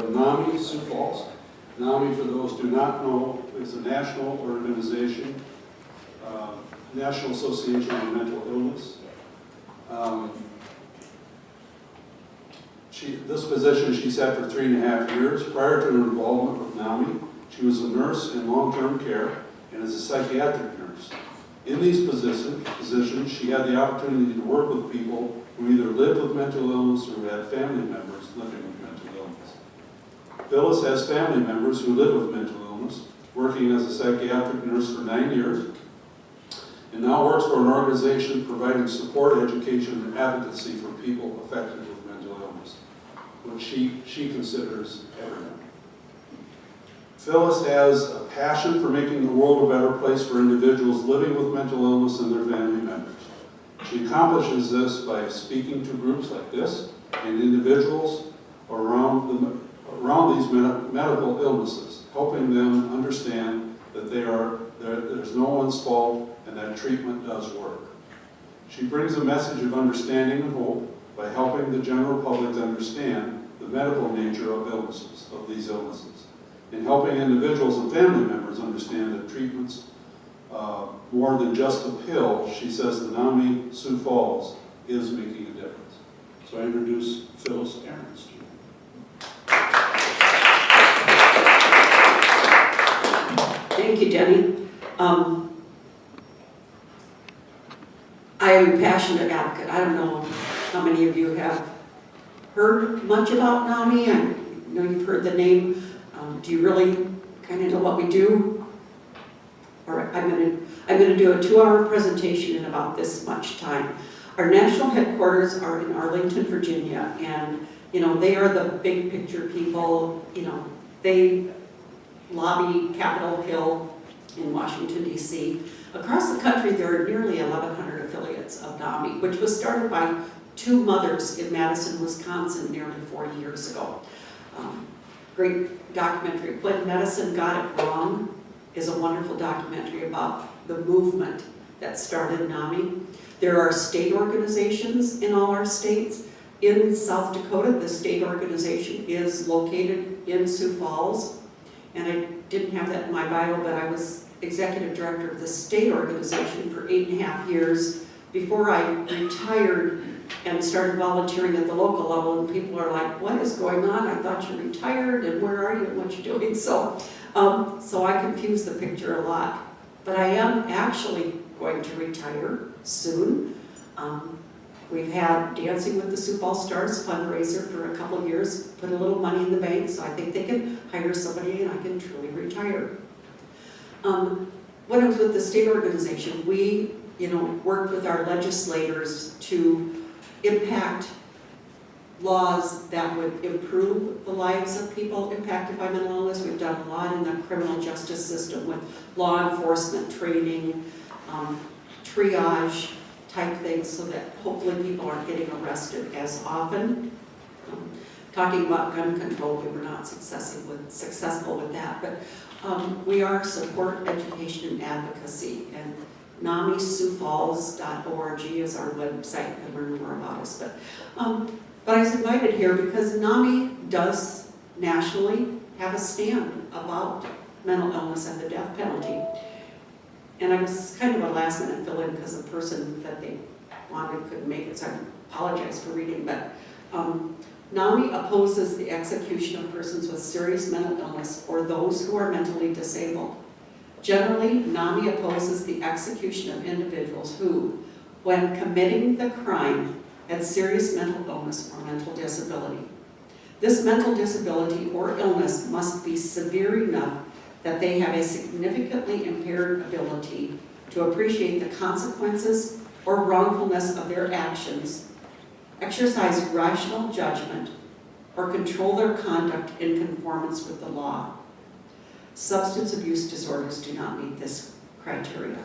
NAMI, Sioux Falls. NAMI, for those who do not know, is a national organization, National Association on Mental Illness. This position she's had for 3.5 years. Prior to her involvement with NAMI, she was a nurse in long-term care and is a psychiatric nurse. In these positions, she had the opportunity to work with people who either lived with mental illness or had family members living with mental illness. Phyllis has family members who live with mental illness, working as a psychiatric nurse for 9 years, and now works for an organization providing support, education, and advocacy for people affected with mental illness, which she considers everyone. Phyllis has a passion for making the world a better place for individuals living with mental illness and their family members. She accomplishes this by speaking to groups like this and individuals around these medical illnesses, helping them understand that there's no one's fault and that treatment does work. She brings a message of understanding and hope by helping the general public understand the medical nature of these illnesses, and helping individuals and family members understand that treatments more than just a pill. She says the NAMI Sioux Falls is making a difference. So I introduce Phyllis Arends to you. Thank you, Jenny. I am a passionate advocate. I don't know how many of you have heard much about NAMI. I know you've heard the name. Do you really kind of know what we do? All right, I'm going to do a 2-hour presentation in about this much time. Our national headquarters are in Arlington, Virginia, and they are the big picture people. They lobby Capitol Hill in Washington, D.C. Across the country, there are nearly 1,100 affiliates of NAMI, which was started by 2 mothers in Madison, Wisconsin, nearly 40 years ago. Great documentary. When Medicine Got It Wrong is a wonderful documentary about the movement that started NAMI. There are state organizations in all our states. In South Dakota, the state organization is located in Sioux Falls. And I didn't have that in my bio, but I was executive director of the state organization for 8.5 years before I retired and started volunteering at the local level. And people are like, what is going on? I thought you retired, and where are you and what you're doing? So I confuse the picture a lot. But I am actually going to retire soon. We've had Dancing with the Sioux Falls Stars fundraiser for a couple of years, put a little money in the bank, so I think they can hire somebody and I can truly retire. When I was with the state organization, we worked with our legislators to impact laws that would improve the lives of people impacted by mental illness. We've done a lot in the criminal justice system with law enforcement training, triage type things, so that hopefully people aren't getting arrested as often. Talking about gun control, we were not successful with that, but we are support, education, and advocacy, and NAMISiouxFalls.org is our website to learn more about us. But I was invited here because NAMI does nationally have a stand about mental illness and the death penalty. And I was kind of a last minute fill-in because the person that they wanted couldn't make it, so I apologize for reading. But NAMI opposes the execution of persons with serious mental illness or those who are mentally disabled. Generally, NAMI opposes the execution of individuals who, when committing the crime, had serious mental illness or mental disability. This mental disability or illness must be severe enough that they have a significantly impaired ability to appreciate the consequences or wrongfulness of their actions, exercise rational judgment, or control their conduct in conformance with the law. Substance abuse disorders do not meet this criteria.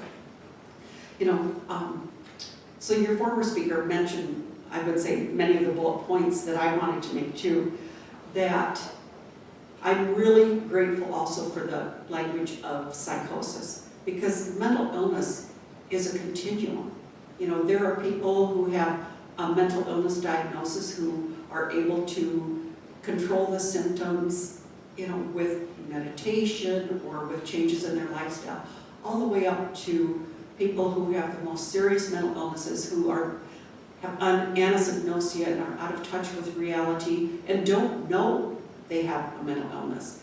So your former speaker mentioned, I would say, many of the bullet points that I wanted to make too, that I'm really grateful also for the language of psychosis, because mental illness is a continuum. There are people who have a mental illness diagnosis who are able to control the symptoms, with meditation or with changes in their lifestyle, all the way up to people who have the most serious mental illnesses, who have anosognosia and are out of touch with reality and don't know they have a mental illness.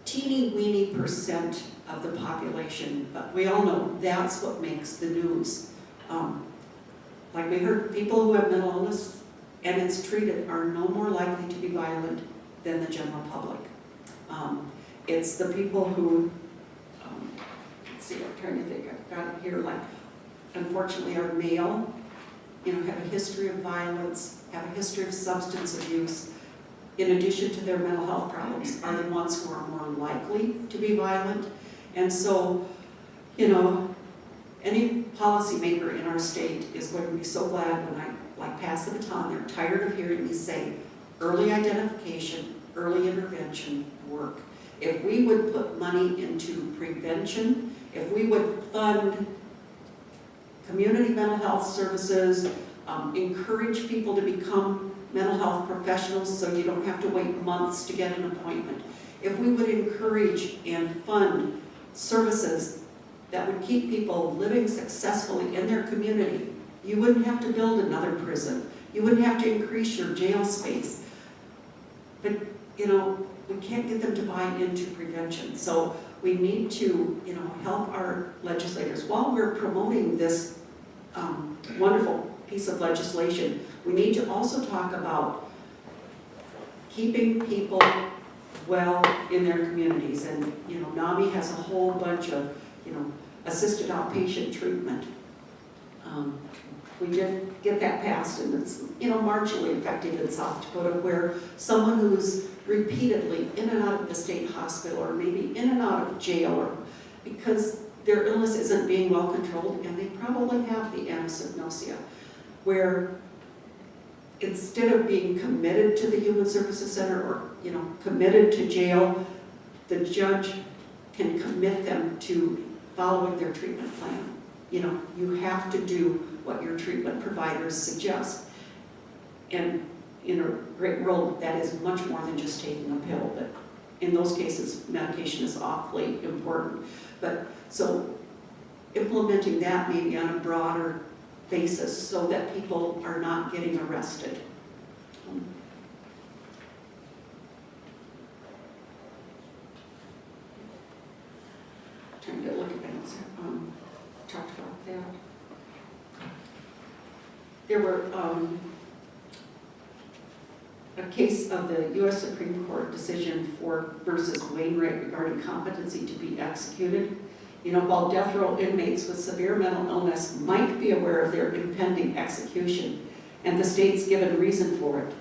Teeny weeny percent of the population, but we all know that's what makes the news. Like we heard, people who have mental illness and it's treated are no more likely to be violent than the general public. It's the people who, let's see, I'm trying to think, I've got it here, like, unfortunately are male, have a history of violence, have a history of substance abuse, in addition to their mental health problems, are the ones who are more likely to be violent. And so, any policymaker in our state is going to be so glad when I pass the baton. They're tired of hearing me say early identification, early intervention work. If we would put money into prevention, if we would fund community mental health services, encourage people to become mental health professionals so you don't have to wait months to get an appointment. If we would encourage and fund services that would keep people living successfully in their community, you wouldn't have to build another prison. You wouldn't have to increase your jail space. But, we can't get them to buy into prevention. So we need to, help our legislators. While we're promoting this wonderful piece of legislation, we need to also talk about keeping people well in their communities. And, NAMI has a whole bunch of, assisted outpatient treatment. We did get that passed, and it's, marginally effective in South Dakota, where someone who's repeatedly in and out of the state hospital, or maybe in and out of jail, or because their illness isn't being well controlled, and they probably have the anosognosia, where instead of being committed to the Human Services Center or, committed to jail, the judge can commit them to following their treatment plan. You have to do what your treatment providers suggest. And in a great world, that is much more than just taking a pill, but in those cases, medication is awfully important. But so implementing that maybe on a broader basis so that people are not getting arrested. Trying to look at that, talked about that. There were a case of the U.S. Supreme Court decision Ford versus Wainwright regarding competency to be executed. While death row inmates with severe mental illness might be aware of their impending execution and the state's given reason for it,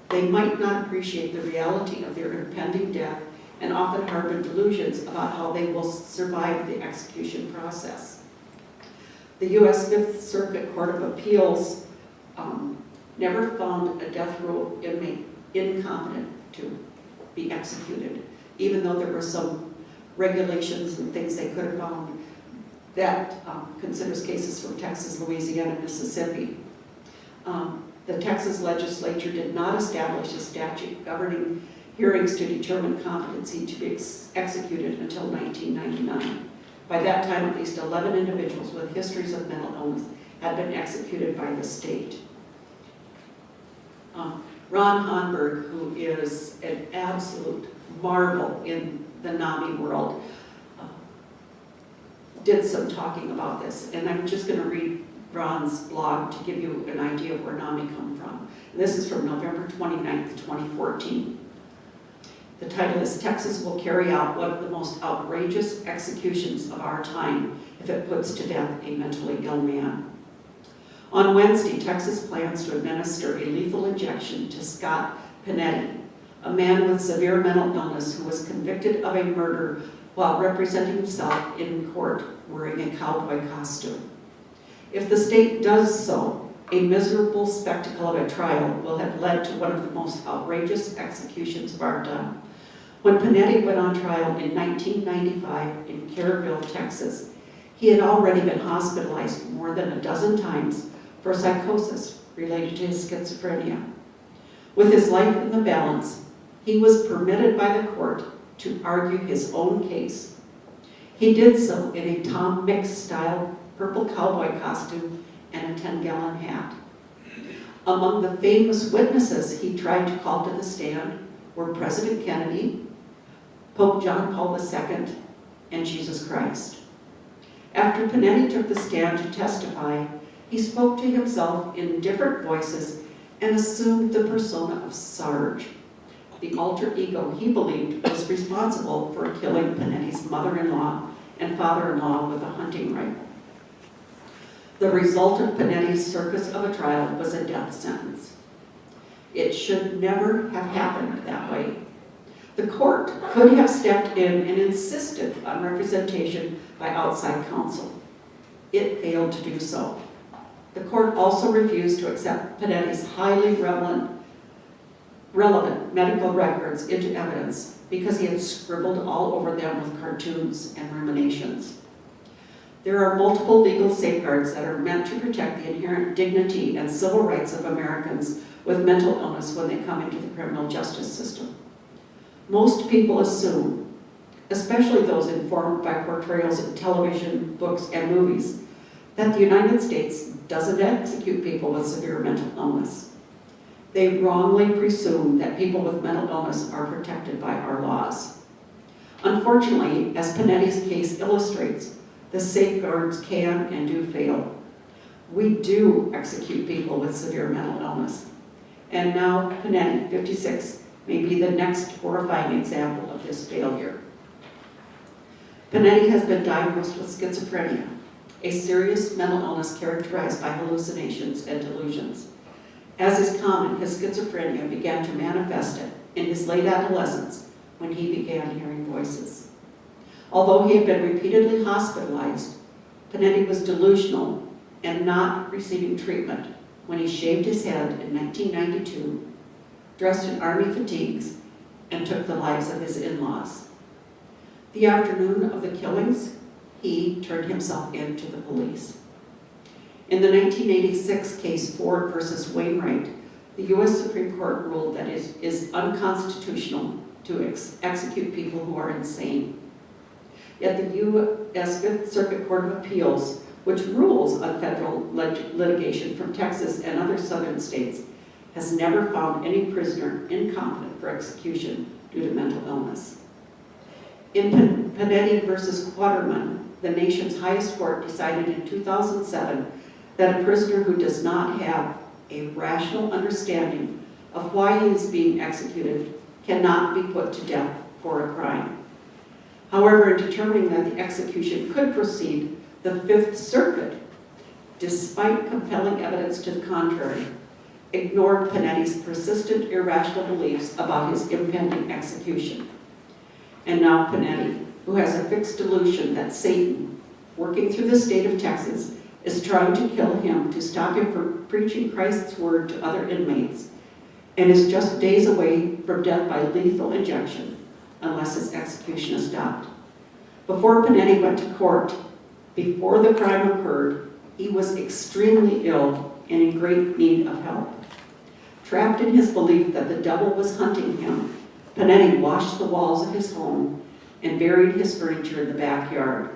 they might not appreciate the reality of their impending death and often harbor delusions about how they will survive the execution process. The U.S. Fifth Circuit Court of Appeals never found a death row inmate incompetent to be executed, even though there were some regulations and things they could have found that considers cases from Texas, Louisiana, and Mississippi. The Texas legislature did not establish a statute governing hearings to determine competency to be executed until 1999. By that time, at least 11 individuals with histories of mental illness had been executed by the state. Ron Honberg, who is an absolute marvel in the NAMI world, did some talking about this. And I'm just going to read Ron's blog to give you an idea of where NAMI come from. And this is from November 29th, 2014. The title is, "Texas will carry out one of the most outrageous executions of our time if it puts to death a mentally ill man." On Wednesday, Texas plans to administer a lethal injection to Scott Panetti, a man with severe mental illness who was convicted of a murder while representing himself in court wearing a cowboy costume. If the state does so, a miserable spectacle of a trial will have led to one of the most outrageous executions of our time. When Panetti went on trial in 1995 in Kerrville, Texas, he had already been hospitalized more than a dozen times for psychosis related to his schizophrenia. With his life in the balance, he was permitted by the court to argue his own case. He did so in a Tom Mix-style purple cowboy costume and a 10-gallon hat. Among the famous witnesses he tried to call to the stand were President Kennedy, Pope John Paul II, and Jesus Christ. After Panetti took the stand to testify, he spoke to himself in different voices and assumed the persona of Sarge, the alter ego he believed was responsible for killing Panetti's mother-in-law and father-in-law with a hunting rifle. The result of Panetti's circus of a trial was a death sentence. It should never have happened that way. The court could have stepped in and insisted on representation by outside counsel. It failed to do so. The court also refused to accept Panetti's highly relevant medical records into evidence because he had scribbled all over them with cartoons and ruminations. There are multiple legal safeguards that are meant to protect the inherent dignity and civil rights of Americans with mental illness when they come into the criminal justice system. Most people assume, especially those informed by portrayals in television, books, and movies, that the United States doesn't execute people with severe mental illness. They wrongly presume that people with mental illness are protected by our laws. Unfortunately, as Panetti's case illustrates, the safeguards can and do fail. We do execute people with severe mental illness. And now Panetti, 56, may be the next horrifying example of this failure. Panetti has been diagnosed with schizophrenia, a serious mental illness characterized by hallucinations and delusions. As is common, his schizophrenia began to manifest in his late adolescence when he began hearing voices. Although he had been repeatedly hospitalized, Panetti was delusional and not receiving treatment when he shaved his head in 1992, dressed in army fatigues, and took the lives of his in-laws. The afternoon of the killings, he turned himself in to the police. In the 1986 case Ford versus Wainwright, the U.S. Supreme Court ruled that it is unconstitutional to execute people who are insane. Yet the U.S. Fifth Circuit Court of Appeals, which rules on federal litigation from Texas and other southern states, has never found any prisoner incompetent for execution due to mental illness. In Panetti versus Quaterman, the nation's highest court decided in 2007 that a prisoner who does not have a rational understanding of why he is being executed cannot be put to death for a crime. However, in determining that the execution could proceed, the Fifth Circuit, despite compelling evidence to the contrary, ignored Panetti's persistent irrational beliefs about his impending execution. And now Panetti, who has a fixed delusion that Satan, working through the state of Texas, is trying to kill him to stop him from preaching Christ's word to other inmates, and is just days away from death by lethal injection unless his execution is stopped. Before Panetti went to court, before the crime occurred, he was extremely ill and in great need of help. Trapped in his belief that the devil was hunting him, Panetti washed the walls of his home and buried his furniture in the backyard.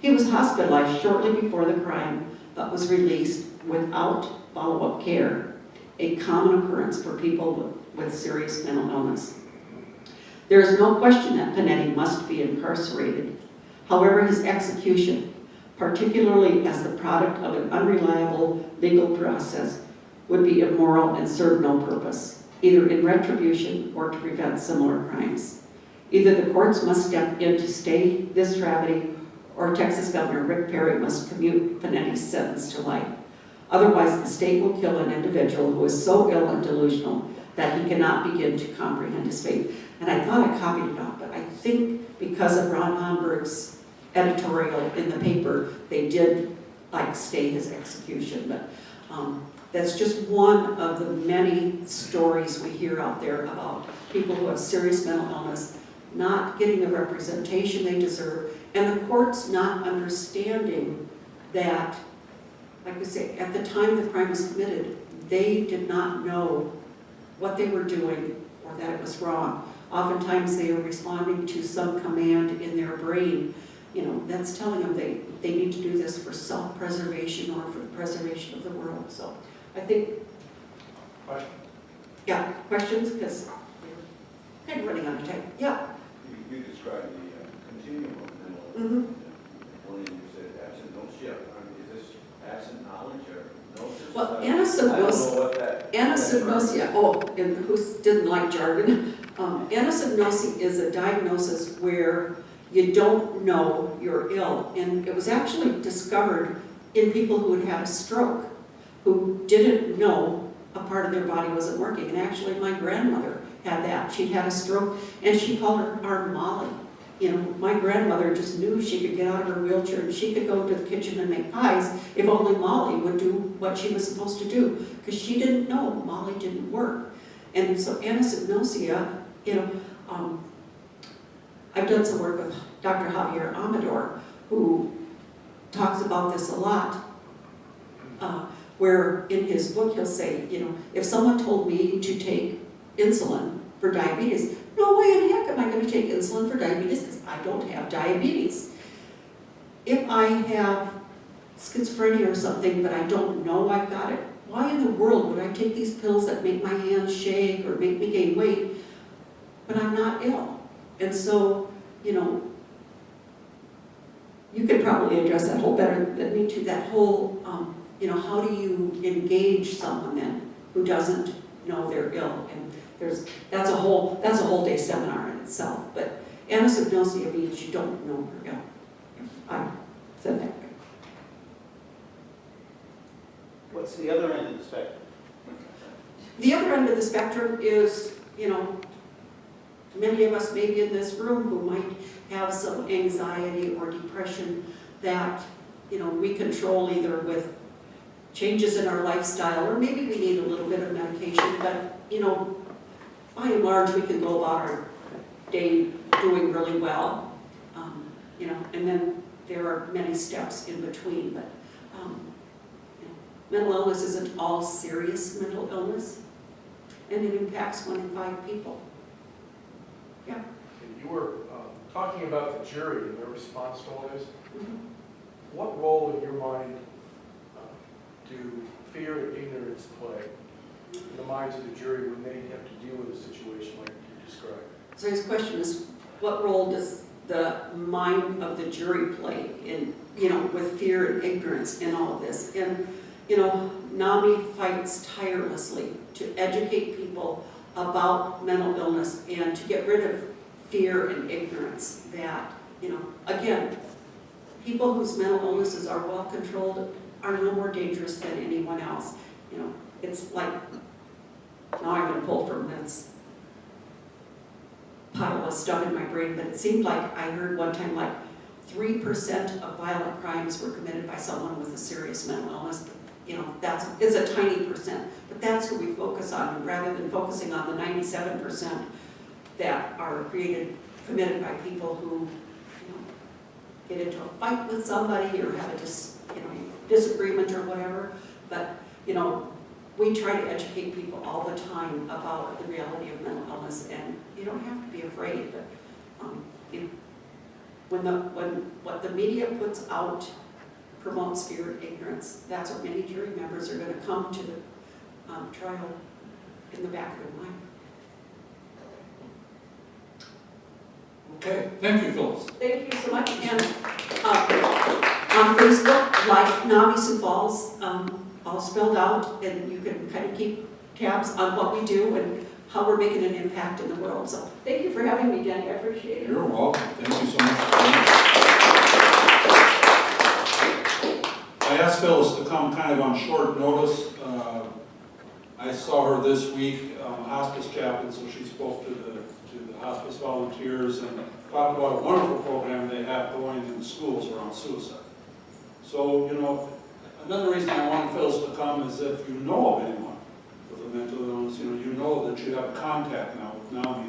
He was hospitalized shortly before the crime, but was released without follow-up care, a common occurrence for people with serious mental illness. There is no question that Panetti must be incarcerated. However, his execution, particularly as the product of an unreliable legal process, would be immoral and serve no purpose, either in retribution or to prevent similar crimes. Either the courts must step in to stay this travesty, or Texas Governor Rick Perry must commute Panetti's sentence to life. Otherwise, the state will kill an individual who is so ill and delusional that he cannot begin to comprehend his fate. And I thought I copied it off, but I think because of Ron Homburg's editorial in the paper, they did stay his execution. But that's just one of the many stories we hear out there about people who have serious mental illness not getting the representation they deserve, and the courts not understanding that, like we say, at the time the crime was committed, they did not know what they were doing or that it was wrong. Oftentimes they are responding to some command in their brain, you know, that's telling them they need to do this for self-preservation or for the preservation of the world. So I think, yeah, questions? Because we're kind of running out of time. Yeah. You described the continuum of mental Mm-hmm. illness. One of you said absent gnosia. Is this absent knowledge or gnosis? Well, I don't know what that. anosognosia, oh, and who didn't like jargon? Anosognosia is a diagnosis where you don't know you're ill. And it was actually discovered in people who had had a stroke, who didn't know a part of their body wasn't working. And actually my grandmother had that. She had a stroke and she called her Arm Molly. You know, my grandmother just knew she could get out of her wheelchair and she could go to the kitchen and make pies if only Molly would do what she was supposed to do, because she didn't know Molly didn't work. And so anosognosia, you know, I've done some work with Dr. Javier Amador, who talks about this a lot, where in his book he'll say, you know, if someone told me to take insulin for diabetes, no way in heck am I going to take insulin for diabetes because I don't have diabetes. If I have schizophrenia or something but I don't know I've got it, why in the world would I take these pills that make my hands shake or make me gain weight, but I'm not ill? And so, you know, you could probably address that whole better than me too, that whole, you know, how do you engage someone then who doesn't know they're ill? And that's a whole day seminar in itself. But anosognosia means you don't know you're ill. I said that. What's the other end of the spectrum? The other end of the spectrum is, you know, many of us maybe in this room who might have some anxiety or depression that, you know, we control either with changes in our lifestyle, or maybe we need a little bit of medication, but, you know, by and large, we can go about our day doing really well, you know, and then there are many steps in between, but you know, mental illness isn't all serious mental illness, and it impacts 1 in 5 people. Yeah. You were talking about the jury and their response to all this. Mm-hmm. What role in your mind do fear and ignorance play in the minds of the jury when they have to deal with a situation like you described? So his question is, what role does the mind of the jury play in, you know, with fear and ignorance in all of this? And, you know, NAMI fights tirelessly to educate people about mental illness and to get rid of fear and ignorance that, you know, again, people whose mental illnesses are well controlled are no more dangerous than anyone else. You know, it's like, now I'm going to pull from this pile of stuff in my brain, but it seemed like I heard one time like 3% of violent crimes were committed by someone with a serious mental illness. But, you know, it's a tiny percent, but that's who we focus on rather than focusing on the 97% that are committed by people who, you know, get into a fight with somebody or have a disagreement or whatever. But, you know, we try to educate people all the time about the reality of mental illness, and you don't have to be afraid. But you know, when what the media puts out promotes fear and ignorance, that's what many jury members are going to come to the trial in the back of their mind. Okay, thank you, Phyllis. Thank you so much. And on Facebook, like NAMI Sioux Falls, all spelled out, and you can kind of keep tabs on what we do and how we're making an impact in the world. So thank you for having me, Danny. I appreciate it. You're welcome. Thank you so much for coming. I asked Phyllis to come kind of on short notice. I saw her this week, hospice chaplain, so she spoke to the hospice volunteers and talked about a wonderful program they have going in the schools around suicide. So, you know, another reason I wanted Phyllis to come is if you know of anyone with a mental illness, you know that you have contact now with NAMI